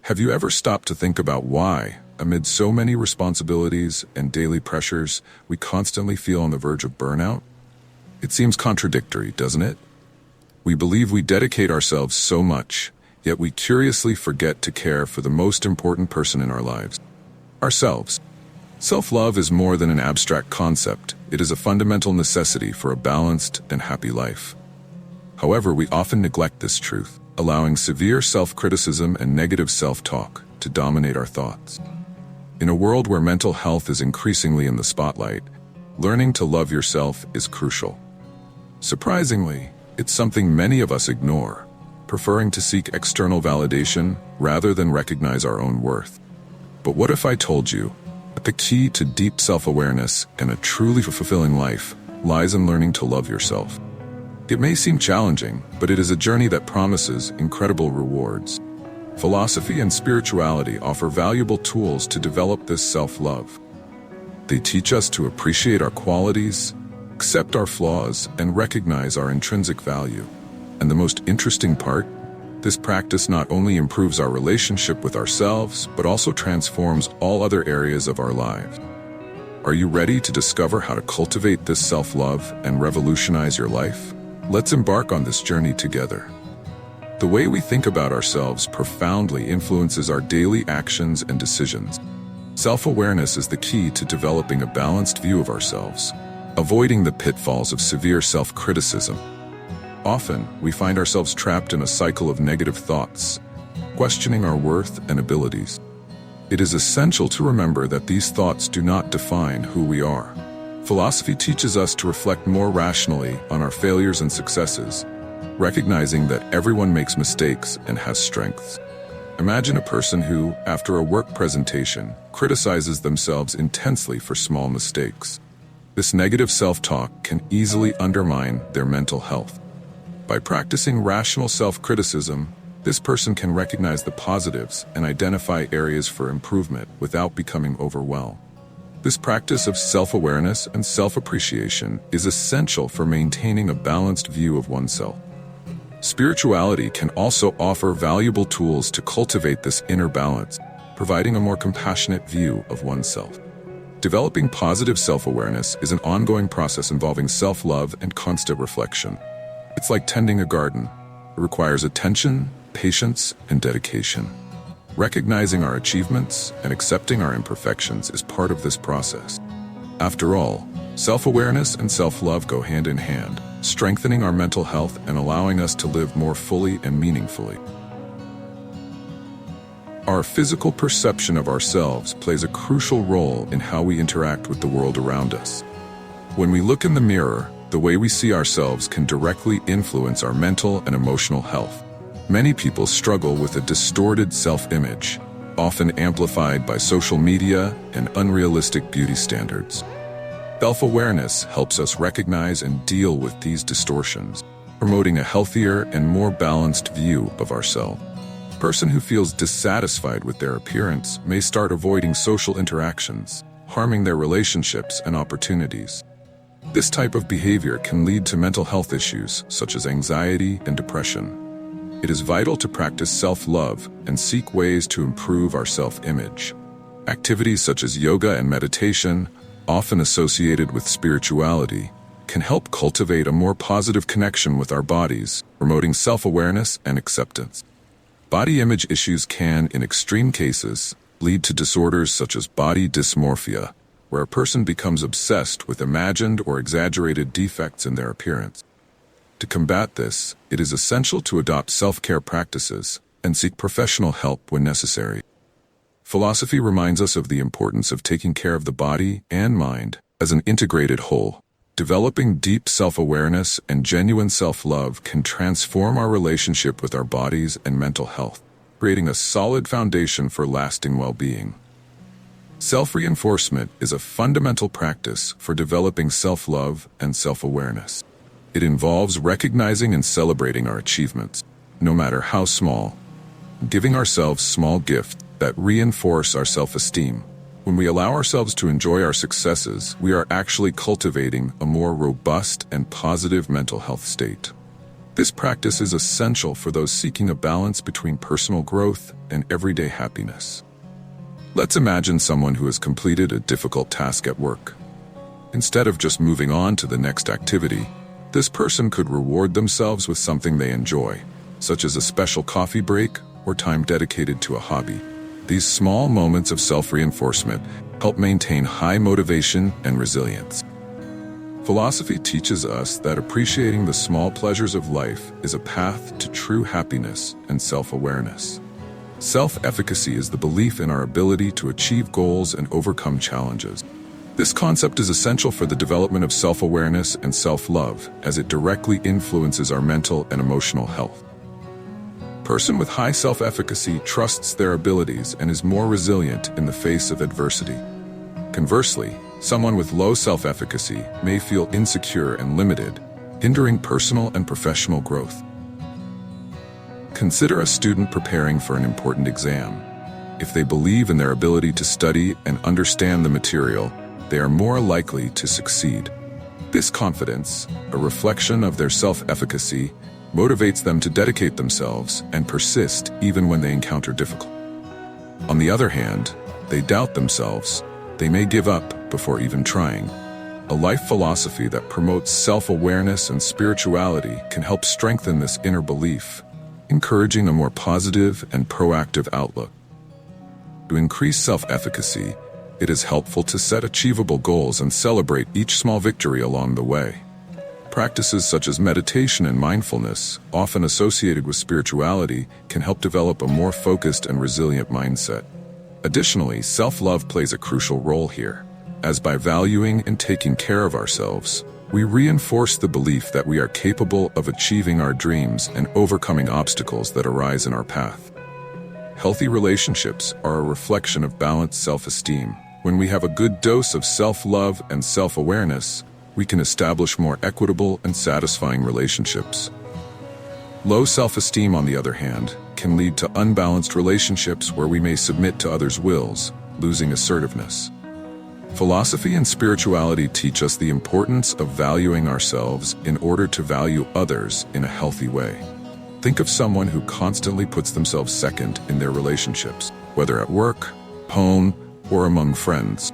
Have you ever stopped to think about why, amid so many responsibilities and daily pressures, we constantly feel on the verge of burnout? It seems contradictory, doesn't it? We believe we dedicate ourselves so much, yet we curiously forget to care for the most important person in our lives: ourselves. Self-love is more than an abstract concept. It is a fundamental necessity for a balanced and happy life. However, we often neglect this truth, allowing severe self-criticism and negative self-talk to dominate our thoughts. In a world where mental health is increasingly in the spotlight, learning to love yourself is crucial. Surprisingly, it's something many of us ignore, preferring to seek external validation rather than recognize our own worth. But what if I told you that the key to deep self-awareness and a truly fulfilling life lies in learning to love yourself? It may seem challenging, but it is a journey that promises incredible rewards. Philosophy and spirituality offer valuable tools to develop this self-love. They teach us to appreciate our qualities, accept our flaws, and recognize our intrinsic value. And the most interesting part? This practice not only improves our relationship with ourselves, but also transforms all other areas of our lives. Are you ready to discover how to cultivate this self-love and revolutionize your life? Let's embark on this journey together. The way we think about ourselves profoundly influences our daily actions and decisions. Self-awareness is the key to developing a balanced view of ourselves, avoiding the pitfalls of severe self-criticism. Often, we find ourselves trapped in a cycle of negative thoughts, questioning our worth and abilities. It is essential to remember that these thoughts do not define who we are. Philosophy teaches us to reflect more rationally on our failures and successes, recognizing that everyone makes mistakes and has strengths. Imagine a person who, after a work presentation, criticizes themselves intensely for small mistakes. This negative self-talk can easily undermine their mental health. By practicing rational self-criticism, this person can recognize the positives and identify areas for improvement without becoming overwhelmed. This practice of self-awareness and self-appreciation is essential for maintaining a balanced view of oneself. Spirituality can also offer valuable tools to cultivate this inner balance, providing a more compassionate view of oneself. Developing positive self-awareness is an ongoing process involving self-love and constant reflection. It's like tending a garden. It requires attention, patience, and dedication. Recognizing our achievements and accepting our imperfections is part of this process. After all, self-awareness and self-love go hand in hand, strengthening our mental health and allowing us to live more fully and meaningfully. Our physical perception of ourselves plays a crucial role in how we interact with the world around us. When we look in the mirror, the way we see ourselves can directly influence our mental and emotional health. Many people struggle with a distorted self-image, often amplified by social media and unrealistic beauty standards. Self-awareness helps us recognize and deal with these distortions, promoting a healthier and more balanced view of ourselves. A person who feels dissatisfied with their appearance may start avoiding social interactions, harming their relationships and opportunities. This type of behavior can lead to mental health issues such as anxiety and depression. It is vital to practice self-love and seek ways to improve our self-image. Activities such as yoga and meditation, often associated with spirituality, can help cultivate a more positive connection with our bodies, promoting self-awareness and acceptance. Body image issues can, in extreme cases, lead to disorders such as body dysmorphia, where a person becomes obsessed with imagined or exaggerated defects in their appearance. To combat this, it is essential to adopt self-care practices and seek professional help when necessary. Philosophy reminds us of the importance of taking care of the body and mind as an integrated whole. Developing deep self-awareness and genuine self-love can transform our relationship with our bodies and mental health, creating a solid foundation for lasting well-being. Self-reinforcement is a fundamental practice for developing self-love and self-awareness. It involves recognizing and celebrating our achievements, no matter how small, giving ourselves small gifts that reinforce our self-esteem. When we allow ourselves to enjoy our successes, we are actually cultivating a more robust and positive mental health state. This practice is essential for those seeking a balance between personal growth and everyday happiness. Let's imagine someone who has completed a difficult task at work. Instead of just moving on to the next activity, this person could reward themselves with something they enjoy, such as a special coffee break or time dedicated to a hobby. These small moments of self-reinforcement help maintain high motivation and resilience. Philosophy teaches us that appreciating the small pleasures of life is a path to true happiness and self-awareness. Self-efficacy is the belief in our ability to achieve goals and overcome challenges. This concept is essential for the development of self-awareness and self-love, as it directly influences our mental and emotional health. A person with high self-efficacy trusts their abilities and is more resilient in the face of adversity. Conversely, someone with low self-efficacy may feel insecure and limited, hindering personal and professional growth. Consider a student preparing for an important exam. If they believe in their ability to study and understand the material, they are more likely to succeed. This confidence, a reflection of their self-efficacy, motivates them to dedicate themselves and persist even when they encounter difficulty. On the other hand, they doubt themselves. They may give up before even trying. A life philosophy that promotes self-awareness and spirituality can help strengthen this inner belief, encouraging a more positive and proactive outlook. To increase self-efficacy, it is helpful to set achievable goals and celebrate each small victory along the way. Practices such as meditation and mindfulness, often associated with spirituality, can help develop a more focused and resilient mindset. Additionally, self-love plays a crucial role here, as by valuing and taking care of ourselves, we reinforce the belief that we are capable of achieving our dreams and overcoming obstacles that arise in our path. Healthy relationships are a reflection of balanced self-esteem. When we have a good dose of self-love and self-awareness, we can establish more equitable and satisfying relationships. Low self-esteem, on the other hand, can lead to unbalanced relationships where we may submit to others' wills, losing assertiveness. Philosophy and spirituality teach us the importance of valuing ourselves in order to value others in a healthy way. Think of someone who constantly puts themselves second in their relationships, whether at work, home, or among friends.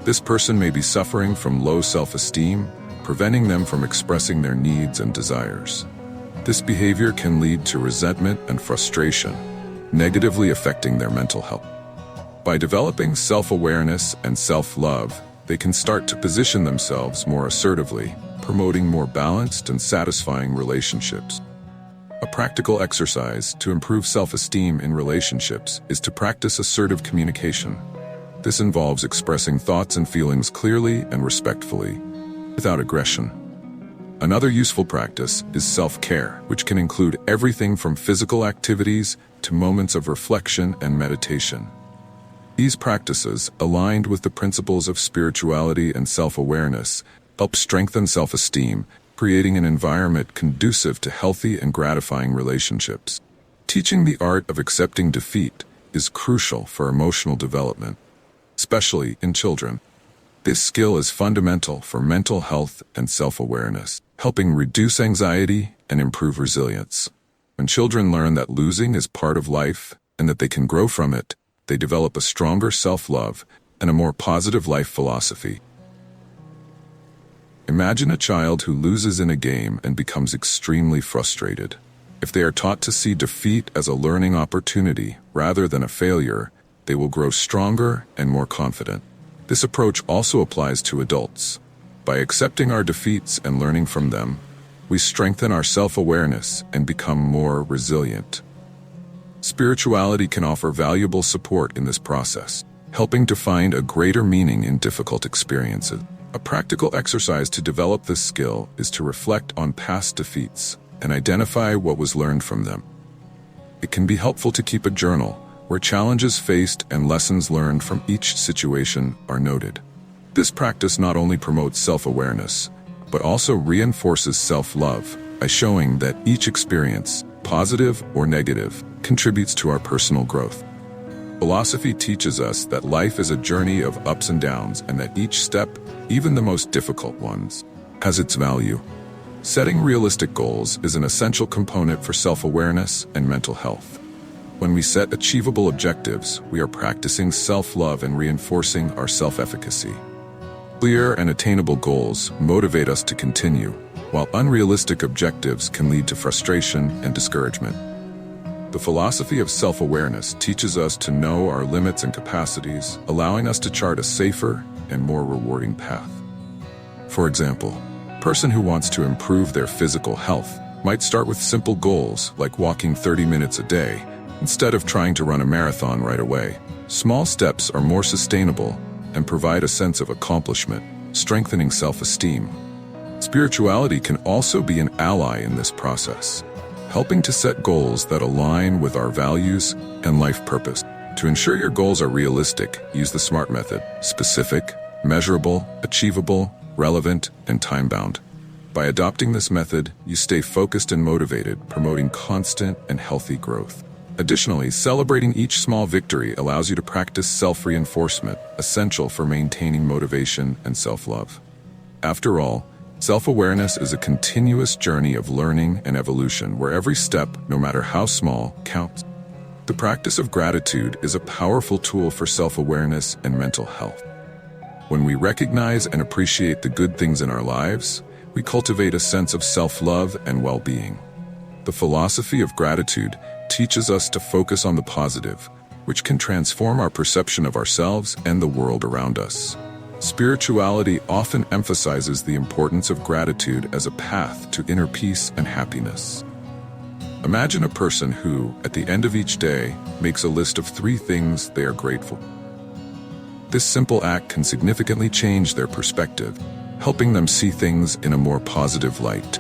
This person may be suffering from low self-esteem, preventing them from expressing their needs and desires. This behavior can lead to resentment and frustration, negatively affecting their mental health. By developing self-awareness and self-love, they can start to position themselves more assertively, promoting more balanced and satisfying relationships. A practical exercise to improve self-esteem in relationships is to practice assertive communication. This involves expressing thoughts and feelings clearly and respectfully, without aggression. Another useful practice is self-care, which can include everything from physical activities to moments of reflection and meditation. These practices, aligned with the principles of spirituality and self-awareness, help strengthen self-esteem, creating an environment conducive to healthy and gratifying relationships. Teaching the art of accepting defeat is crucial for emotional development, especially in children. This skill is fundamental for mental health and self-awareness, helping reduce anxiety and improve resilience. When children learn that losing is part of life and that they can grow from it, they develop a stronger self-love and a more positive life philosophy. Imagine a child who loses in a game and becomes extremely frustrated. If they are taught to see defeat as a learning opportunity rather than a failure, they will grow stronger and more confident. This approach also applies to adults. By accepting our defeats and learning from them, we strengthen our self-awareness and become more resilient. Spirituality can offer valuable support in this process, helping to find a greater meaning in difficult experiences. A practical exercise to develop this skill is to reflect on past defeats and identify what was learned from them. It can be helpful to keep a journal where challenges faced and lessons learned from each situation are noted. This practice not only promotes self-awareness, but also reinforces self-love by showing that each experience, positive or negative, contributes to our personal growth. Philosophy teaches us that life is a journey of ups and downs and that each step, even the most difficult ones, has its value. Setting realistic goals is an essential component for self-awareness and mental health. When we set achievable objectives, we are practicing self-love and reinforcing our self-efficacy. Clear and attainable goals motivate us to continue, while unrealistic objectives can lead to frustration and discouragement. The philosophy of self-awareness teaches us to know our limits and capacities, allowing us to chart a safer and more rewarding path. For example, a person who wants to improve their physical health might start with simple goals like walking 30 minutes a day, instead of trying to run a marathon right away. Small steps are more sustainable and provide a sense of accomplishment, strengthening self-esteem. Spirituality can also be an ally in this process, helping to set goals that align with our values and life purpose. To ensure your goals are realistic, use the SMART method: specific, measurable, achievable, relevant, and time-bound. By adopting this method, you stay focused and motivated, promoting constant and healthy growth. Additionally, celebrating each small victory allows you to practice self-reinforcement, essential for maintaining motivation and self-love. After all, self-awareness is a continuous journey of learning and evolution where every step, no matter how small, counts. The practice of gratitude is a powerful tool for self-awareness and mental health. When we recognize and appreciate the good things in our lives, we cultivate a sense of self-love and well-being. The philosophy of gratitude teaches us to focus on the positive, which can transform our perception of ourselves and the world around us. Spirituality often emphasizes the importance of gratitude as a path to inner peace and happiness. Imagine a person who, at the end of each day, makes a list of 3 things they are grateful. This simple act can significantly change their perspective, helping them see things in a more positive light.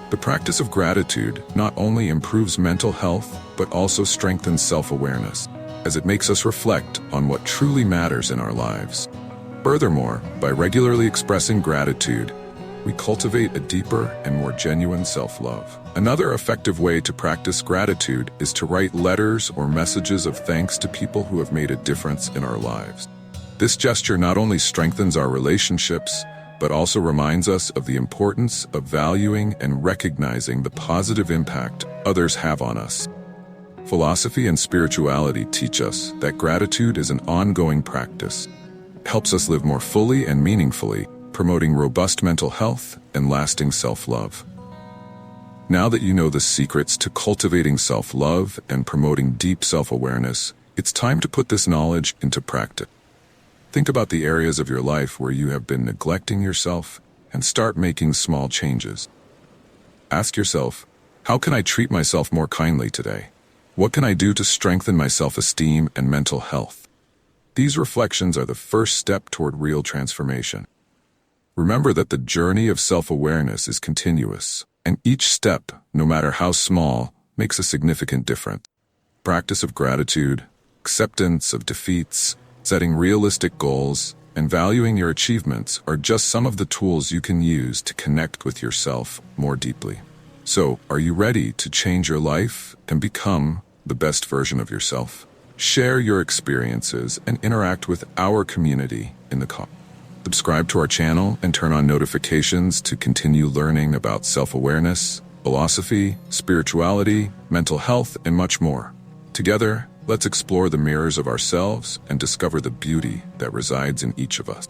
The practice of gratitude not only improves mental health, but also strengthens self-awareness, as it makes us reflect on what truly matters in our lives. Furthermore, by regularly expressing gratitude, we cultivate a deeper and more genuine self-love. Another effective way to practice gratitude is to write letters or messages of thanks to people who have made a difference in our lives. This gesture not only strengthens our relationships, but also reminds us of the importance of valuing and recognizing the positive impact others have on us. Philosophy and spirituality teach us that gratitude is an ongoing practice. It helps us live more fully and meaningfully, promoting robust mental health and lasting self-love. Now that you know the secrets to cultivating self-love and promoting deep self-awareness, it's time to put this knowledge into practice. Think about the areas of your life where you have been neglecting yourself and start making small changes. Ask yourself, how can I treat myself more kindly today? What can I do to strengthen my self-esteem and mental health? These reflections are the first step toward real transformation. Remember that the journey of self-awareness is continuous, and each step, no matter how small, makes a significant difference. Practice of gratitude, acceptance of defeats, setting realistic goals, and valuing your achievements are just some of the tools you can use to connect with yourself more deeply. So, are you ready to change your life and become the best version of yourself? Share your experiences and interact with our community in the comments. Subscribe to our channel and turn on notifications to continue learning about self-awareness, philosophy, spirituality, mental health, and much more. Together, let's explore the mirrors of ourselves and discover the beauty that resides in each of us.